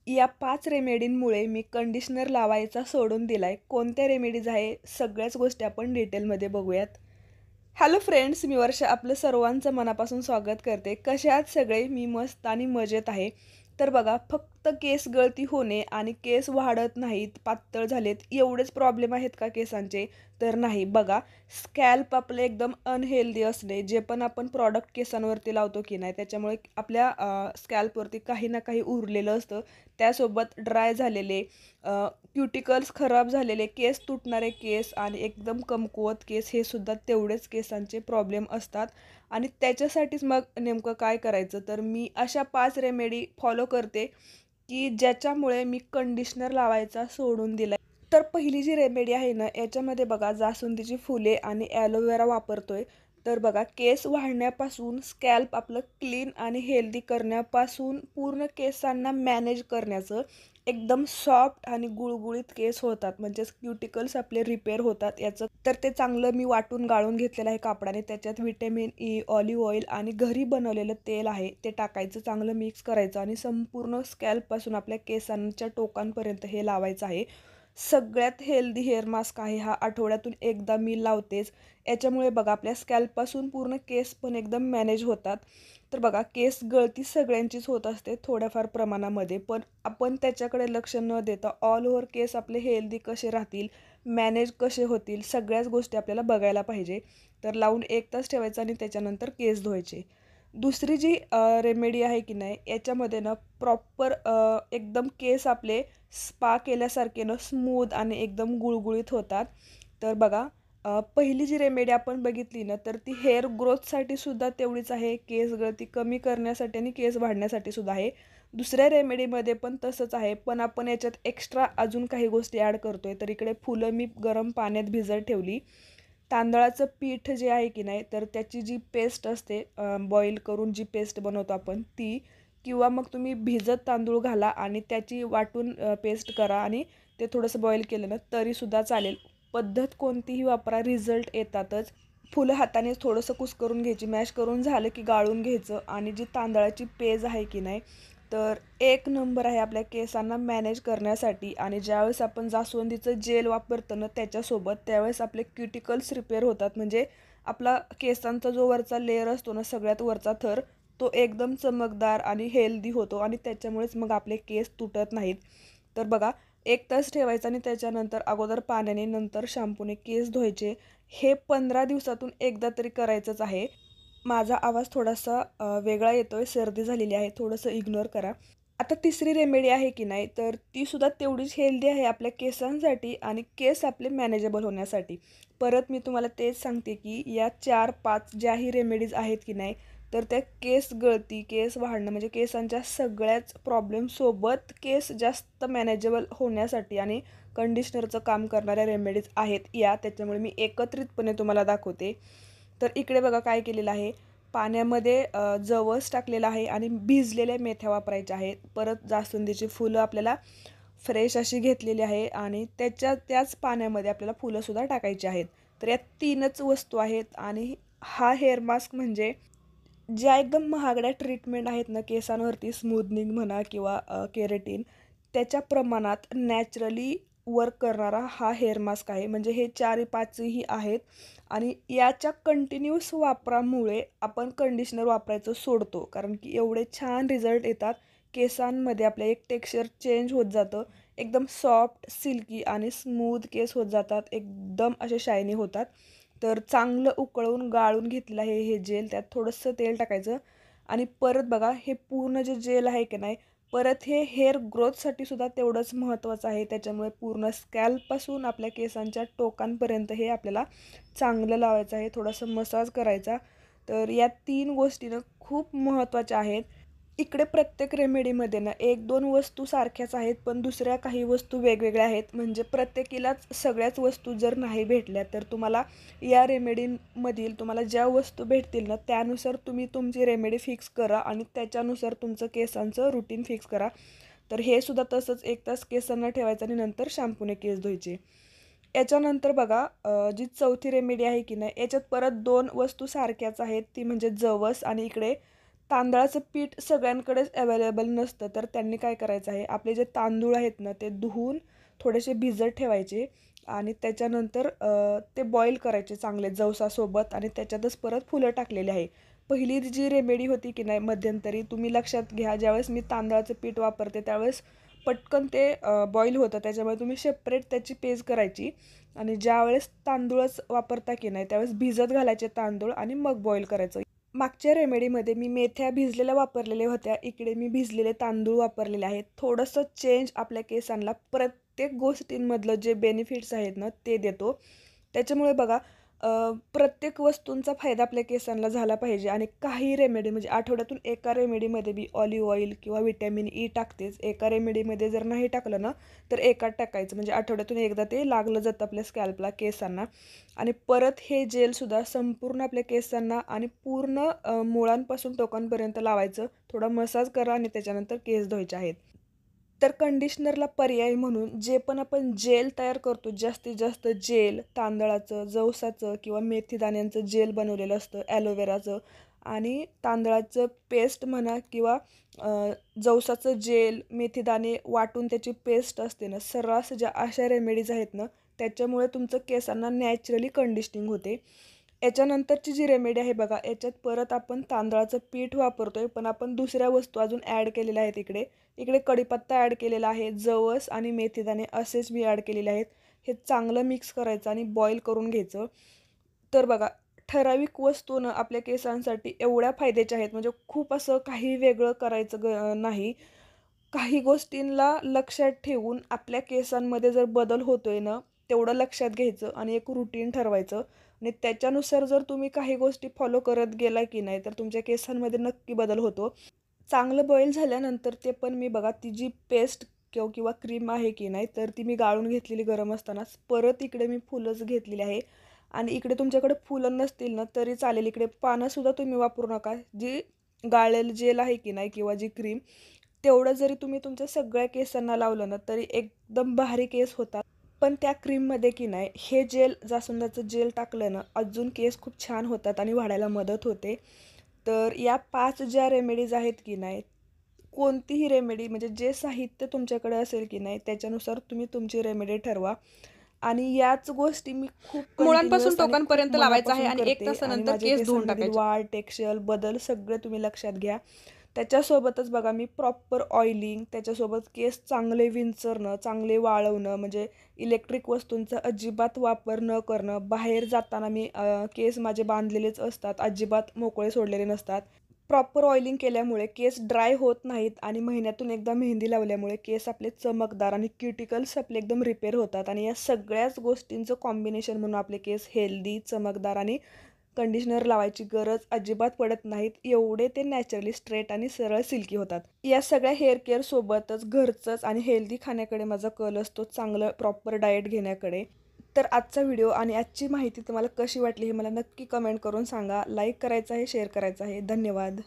या 5 रेमेडींमुळे मी कंडिशनर लावायचा सोडून दिलाय. कोणत्या रेमेडीज आहे सगळ्याच गोष्टी आपण डिटेलमध्ये बघूयात. हॅलो फ्रेंड्स, मी वर्षा आपलं सर्वांचं मनापासून स्वागत करते. कसे आहात सगळे? मी मस्त आणि मजेत आहे. तर बघा, फक्त केस गळती होणे आणि केस वाढत नाहीत, पातळ झालेत एवढेच प्रॉब्लेम आहेत का केसांचे? तर नाही. बघा, स्कॅल्प आपलं एकदम अनहेल्दी असणे, जे पण आपण प्रॉडक्ट केसांवरती लावतो की नाही त्याच्यामुळे आपल्या स्कॅल्पवरती काही ना काही उरलेलं असतं. त्यासोबत ड्राय झालेले क्युटिकल्स खराब झालेले केस, तुटणारे केस आणि एकदम कमकुवत केस हे सुद्धा तेवढेच केसांचे प्रॉब्लेम असतात. आणि त्याच्यासाठीच मग नेमकं काय करायचं, तर मी अशा 5 रेमेडी फॉलो करते की ज्याच्यामुळे मी कंडिशनर लावायचा सोडून दिला. तर पहिली जी रेमेडी आहे ना, याच्यामध्ये बघा जास्वंदीची फुले आणि ॲलोवेरा वापरतोय. तर बघा, केस वाढण्यापासून स्कॅल्प आपलं क्लीन आणि हेल्दी करण्यापासून पूर्ण केसांना मॅनेज करण्याचं, एकदम सॉफ्ट आणि गुळगुळीत केस होतात, म्हणजेच क्युटिकल्स आपले रिपेअर होतात याचं. तर ते चांगलं मी वाटून गाळून घेतलेलं आहे कापडाने. त्याच्यात व्हिटॅमिन ई, ऑलिव्ह ऑइल आणि घरी बनवलेलं तेल आहे ते टाकायचं, चांगलं मिक्स करायचं आणि संपूर्ण स्कॅल्पपासून आपल्या केसांच्या टोकांपर्यंत हे लावायचं आहे. सगळ्यात हेल्दी हेअर मास्क आहे हा, आठवड्यातून एकदा मी लावतेच. याच्यामुळे बघा, आपल्या स्कॅल्पपासून पूर्ण केस पण एकदम मॅनेज होतात. तर बघा, केस गळती सगळ्यांचीच होत असते थोड्याफार प्रमाणामध्ये, पण आपण त्याच्याकडे लक्ष न देता ऑल ओव्हर केस आपले हेल्दी कसे राहतील, मॅनेज कसे होतील, सगळ्याच गोष्टी आपल्याला बघायला पाहिजे. तर लावून 1 तास ठेवायचं आणि त्याच्यानंतर केस धुवायचे. दुसरी जी रेमेडी आहे की नाही, याच्यामध्ये ना प्रॉपर एकदम केस आपले स्पा केल्यासारखे ना स्मूथ आणि एकदम गुळगुळीत होतात. तर बघा, पहिली जी रेमेडी आपण बघितली ना, तर ती हेअर ग्रोथसाठी सुद्धा तेवढीच आहे, केस गळती कमी करण्यासाठी आणि केस वाढण्यासाठी सुद्धा आहे. दुसऱ्या रेमेडीमध्ये पण तसंच आहे, पण आपण याच्यात एक्स्ट्रा अजून काही गोष्टी ॲड करतोय. तर इकडे फुलं मी गरम पाण्यात भिजत ठेवली. तांदळाचं पीठ जे आहे की नाही, तर त्याची जी पेस्ट असते, बॉईल करून जी पेस्ट बनवतो आपण ती, किंवा मग तुम्ही भिजत तांदूळ घाला आणि त्याची वाटून पेस्ट करा आणि ते थोडंसं बॉईल केलं ना तरीसुद्धा चालेल. पद्धत कोणतीही वापरा, रिझल्ट येतातच. फुलं हाताने थोडंसं कुस्करून घ्यायची, मॅश करून झालं की गाळून घ्यायचं आणि जी तांदळाची पेज आहे की नाही, तर एक नंबर आहे आपल्या केसांना मॅनेज करण्यासाठी. आणि ज्यावेळेस आपण जास्वंदीचं जेल वापरतो ना त्याच्यासोबत, त्यावेळेस आपले क्युटिकल्स रिपेअर होतात. म्हणजे आपला केसांचा जो वरचा लेअर असतो ना, सगळ्यात वरचा थर, तो एकदम चमकदार आणि हेल्दी होतो आणि त्याच्यामुळेच मग आपले केस तुटत नाहीत. तर बघा, 1 तास ठेवायचं आणि त्याच्यानंतर अगोदर पाण्याने नंतर शॅम्पूने केस धुवायचे. हे 15 दिवसातून एकदा तरी करायचंच आहे. माझा आवाज थोडासा वेगळा येतोय, सर्दी झालेली आहे, थोडंसं इग्नोर करा. आता तिसरी रेमेडी आहे की नाही, तर ती सुद्धा तेवढीच हेल्दी आहे आपल्या केसांसाठी आणि केस आपले मॅनेजेबल होण्यासाठी. परत मी तुम्हाला तेच सांगते की या 4-5 ज्याही रेमेडीज आहेत की नाही, तर त्या केस गळती, केस वाढणं म्हणजे केसांच्या सगळ्याच प्रॉब्लेमसोबत केस जास्त मॅनेजेबल होण्यासाठी आणि कंडिशनरचं काम करणाऱ्या रेमेडीज आहेत या. त्याच्यामुळे मी एकत्रितपणे तुम्हाला दाखवते. तर इकडे बघा काय केलेलं आहे, पाण्यामध्ये जवस टाकलेला आहे आणि भिजलेल्या मेथ्या वापरायच्या आहेत. परत जास्वंदीची फुलं आपल्याला फ्रेश अशी घेतलेली आहे आणि त्याच पाण्यामध्ये आपल्याला फुलंसुद्धा टाकायची आहेत. तर या 3च वस्तू आहेत आणि हा हेअर मास्क म्हणजे ज्या एकदम महागड्या ट्रीटमेंट आहेत ना केसांवरती, स्मूथनिंग म्हणा किंवा केरेटिन, त्याच्या प्रमाणात नॅचरली वर्क करणारा हा हेअर मास्क आहे. म्हणजे हे 4-5ही आहेत आणि याच्या कंटिन्यूस वापरामुळे आपण कंडिशनर वापरायचं सोडतो, कारण की एवढे छान रिझल्ट येतात. केसांमध्ये आपल्या एक टेक्स्चर चेंज होत जातं, एकदम सॉफ्ट, सिल्की आणि स्मूथ केस होत जातात, एकदम असे शायनी होतात. तर चांगलं उकळवून गाळून घेतलेलं आहे हे जेल, त्यात थोडंसं तेल टाकायचं आणि परत बघा, हे पूर्ण जे जेल आहे की नाही, परत हे हेअर ग्रोथसाठी सुद्धा तेवढंच महत्त्वाचं आहे. त्याच्यामुळे पूर्ण स्कॅल्पपासून आपल्या केसांच्या टोकांपर्यंत हे आपल्याला चांगलं लावायचं आहे, थोडंसं मसाज करायचा. तर या 3 गोष्टी खूप महत्त्वाच्या आहेत. इकडे प्रत्येक रेमेडीमध्ये ना 1-2 वस्तू सारख्याच आहेत, पण दुसऱ्या काही वस्तू वेगवेगळ्या आहेत. म्हणजे प्रत्येकीलाच सगळ्याच वस्तू जर नाही भेटल्या, तर तुम्हाला या रेमेडीमधील तुम्हाला ज्या वस्तू भेटतील ना त्यानुसार तुम्ही तुमची रेमेडी फिक्स करा आणि त्याच्यानुसार तुमचं केसांचं रुटीन फिक्स करा. तर हे सुद्धा तसंच 1 तास केसांना ठेवायचं आणि नंतर शॅम्पूने केस धुवायचे. याच्यानंतर बघा, जी चौथी रेमेडी आहे की नाही, याच्यात परत 2 वस्तू सारख्याच आहेत, ती म्हणजे जवस आणि इकडे तांदळाचं पीठ सगळ्यांकडेच अवेलेबल नसतं, तर त्यांनी काय करायचं आहे, आपले जे तांदूळ आहेत ना ते धुवून थोडेसे भिजत ठेवायचे आणि त्याच्यानंतर ते बॉईल करायचे चांगले जवसासोबत आणि त्याच्यातच परत फुलं टाकलेली आहे. पहिली जी रेमेडी होती की नाही मध्यंतरी, तुम्ही लक्षात घ्या, ज्यावेळेस मी तांदळाचं पीठ वापरते त्यावेळेस पटकन ते बॉईल होतं, त्याच्यामुळे तुम्ही सेपरेट त्याची पेस्ट करायची आणि ज्यावेळेस तांदूळच वापरता की नाही त्यावेळेस भिजत घालायचे तांदूळ आणि मग बॉईल करायचं. मागच्या रेमेडीमध्ये मी मेथ्या भिजलेल्या वापरलेल्या होत्या, इकडे मी भिजलेले तांदूळ वापरलेले आहेत. थोडंसं चेंज आपल्या केसांना प्रत्येक गोष्टींमधलं जे बेनिफिट्स आहेत ना ते देतो. त्याच्यामुळे बघा, प्रत्येक वस्तूंचा फायदा आपल्या केसांना झाला पाहिजे आणि काही रेमेडी म्हणजे आठवड्यातून एका रेमेडीमध्ये मी ऑलिव्ह ऑइल किंवा व्हिटॅमिन ई टाकतेच. एका रेमेडीमध्ये जर नाही टाकलं ना तर एकात टाकायचं, म्हणजे आठवड्यातून एकदा ते लागलं जातं आपल्या स्कॅल्पला, केसांना. आणि परत हे जेलसुद्धा संपूर्ण आपल्या केसांना आणि पूर्ण मुळांपासून टोकांपर्यंत लावायचं. थोडा मसाज करा आणि त्याच्यानंतर केस धुवायचे आहेत. तर कंडिशनरला पर्याय म्हणून जे पण आपण जेल तयार करतो, जास्तीत जास्त जेल तांदळाचं, जवसाचं किंवा मेथी दाण्यांचं जेल बनवलेलं असतं, ॲलोवेराचं आणि तांदळाचं पेस्ट म्हणा किंवा जवसाचं जेल, मेथीदाणे वाटून त्याची पेस्ट असते ना, सर्रास ज्या अशा रेमेडीज आहेत ना त्याच्यामुळे तुमचं केसांना नॅचरली कंडिशनिंग होते. याच्यानंतरची जी रेमेडी आहे बघा, याच्यात परत आपण तांदळाचं पीठ वापरतोय, पण आपण दुसऱ्या वस्तू अजून ॲड केलेल्या आहेत. इकडे इकडे कढीपत्ता ॲड केलेला आहे, जवस आणि मेथीदाणे असेच मी ॲड केलेले आहेत. हे चांगलं मिक्स करायचं आणि बॉईल करून घ्यायचं. तर बघा, ठराविक वस्तू ना आपल्या केसांसाठी एवढ्या फायद्याच्या आहेत, म्हणजे खूप असं काही वेगळं करायचं नाही. काही गोष्टींना लक्षात ठेवून आपल्या केसांमध्ये जर बदल होतोय ना तेवढं लक्षात घ्यायचं आणि एक रुटीन ठरवायचं आणि त्याच्यानुसार जर तुम्ही काही गोष्टी फॉलो करत गेला की नाही तर तुमच्या केसांमध्ये नक्की बदल होतो. चांगलं बॉईल झाल्यानंतर ते पण मी बघा, ती जी पेस्ट किंवा क्रीम आहे की नाही तर ती मी गाळून घेतलेली गरम असतानाच. परत इकडे मी फुलंच घेतलेली आहे आणि इकडे तुमच्याकडे फुलं नसतील ना तरी चालेल, इकडे पानंसुद्धा तुम्ही वापरू नका. जी गाळलेलं जेल आहे की नाही किंवा जी क्रीम, तेवढं जरी तुम्ही तुमच्या सगळ्या केसांना लावलं ना तरी एकदम भारी केस होतात. पण त्या क्रीममध्ये की नाही हे जेल, जास्वंदाचं जेल टाकलं ना अजून केस खूप छान होतात आणि वाढायला मदत होते. तर या 5 ज्या रेमेडीज आहेत की नाही, कोणतीही रेमेडी म्हणजे जे साहित्य तुमच्याकडे असेल की नाही त्याच्यानुसार तुम्ही तुमची रेमेडी ठरवा. आणि याच गोष्टी मी खूप मुळांपासून कंटिन्युअस आणि खूप टोकांपर्यंत लावायचं आहे मनापासून आणि 1 करते आणि तासानंतर माझ्या केस धुवून केसांमधील टाकायचे. वाढ, टेक्स्चर, बदल सगळे तुम्ही लक्षात घ्या. त्याच्यासोबतच बघा, मी प्रॉपर ऑइलिंग, त्याच्यासोबत केस चांगले विंचरणं, चांगले वाळवणं, म्हणजे इलेक्ट्रिक वस्तूंचा अजिबात वापर न करणं. बाहेर जाताना मी केस माझे बांधलेलेच असतात, अजिबात मोकळे सोडलेले नसतात. प्रॉपर ऑइलिंग केल्यामुळे केस ड्राय होत नाहीत आणि महिन्यातून एकदा मेहंदी लावल्यामुळे केस आपले चमकदार आणि क्युटिकल्स आपले एकदम रिपेअर होतात. आणि या सगळ्याच गोष्टींचं कॉम्बिनेशन म्हणून आपले केस हेल्दी, चमकदार आणि कंडिशनर लावायची गरज अजिबात पडत नाहीत. एवढे ते नॅचरली स्ट्रेट आणि सरळ सिल्की होतात. या सगळ्या हेअर केअर सोबतच घरचंच आणि हेल्दी खाण्याकडे माझा कल असतो, चांगलं प्रॉपर डाएट घेण्याकडे. तर आजचा व्हिडिओ आणि आजची माहिती तुम्हाला कशी वाटली हे मला नक्की कमेंट करून सांगा. लाईक करायचं आहे, शेअर करायचं आहे. धन्यवाद.